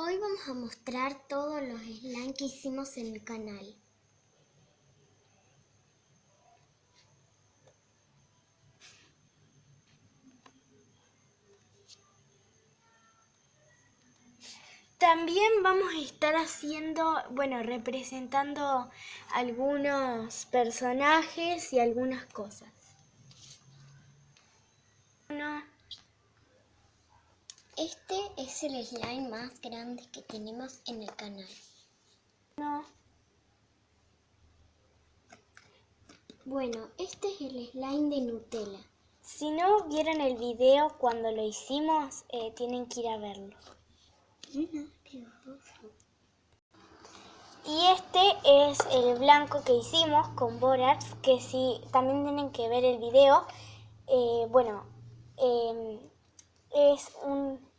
Hoy vamos a mostrar todos los slime que hicimos en el canal. También vamos a estar representando algunos personajes y algunas cosas. Este es el slime más grande que tenemos en el canal. Bueno, este es el slime de Nutella. Si no vieron el video cuando lo hicimos, tienen que ir a verlo. Y este es el blanco que hicimos con Borax, que sí, también tienen que ver el video. Es un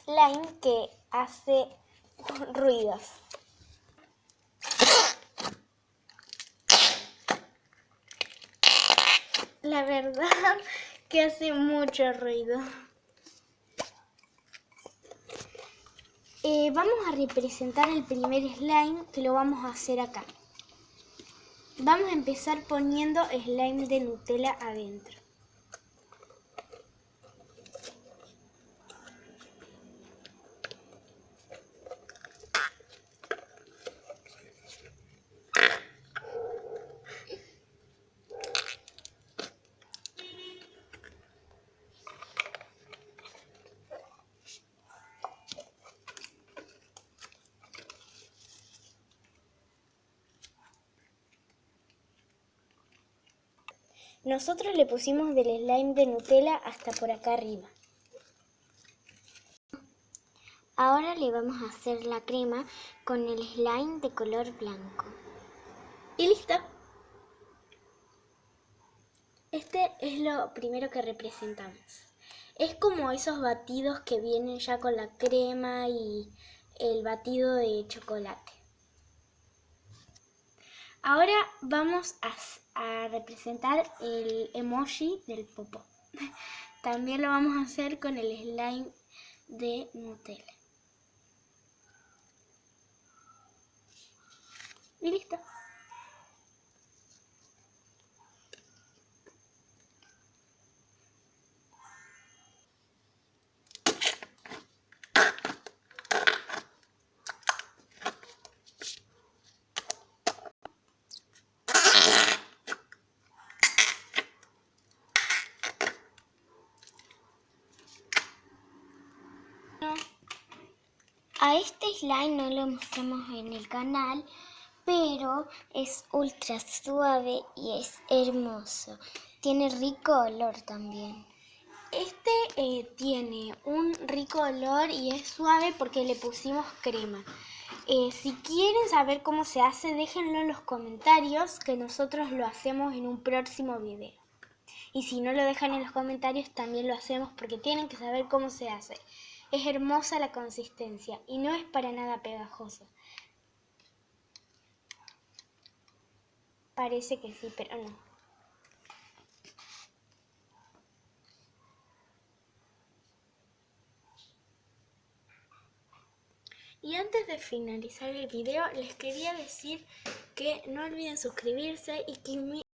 slime que hace ruidos. La verdad que hace mucho ruido. Vamos a representar el primer slime, que lo vamos a hacer acá. Vamos a empezar poniendo slime de Nutella adentro. Nosotros le pusimos del slime de Nutella hasta por acá arriba. Ahora le vamos a hacer la crema con el slime de color blanco. Y listo. Este es lo primero que representamos. Es como esos batidos que vienen ya con la crema y el batido de chocolate. Ahora vamos a representar el emoji del popó. También lo vamos a hacer con el slime de Nutella. Y listo. A este slime no lo mostramos en el canal, pero es ultra suave y es hermoso. Tiene rico olor también. Este tiene un rico olor y es suave porque le pusimos crema. Si quieren saber cómo se hace, déjenlo en los comentarios, que nosotros lo hacemos en un próximo video. Y si no lo dejan en los comentarios, también lo hacemos porque tienen que saber cómo se hace. Es hermosa la consistencia y no es para nada pegajoso. Parece que sí, pero no. Y antes de finalizar el video, les quería decir que no olviden suscribirse y que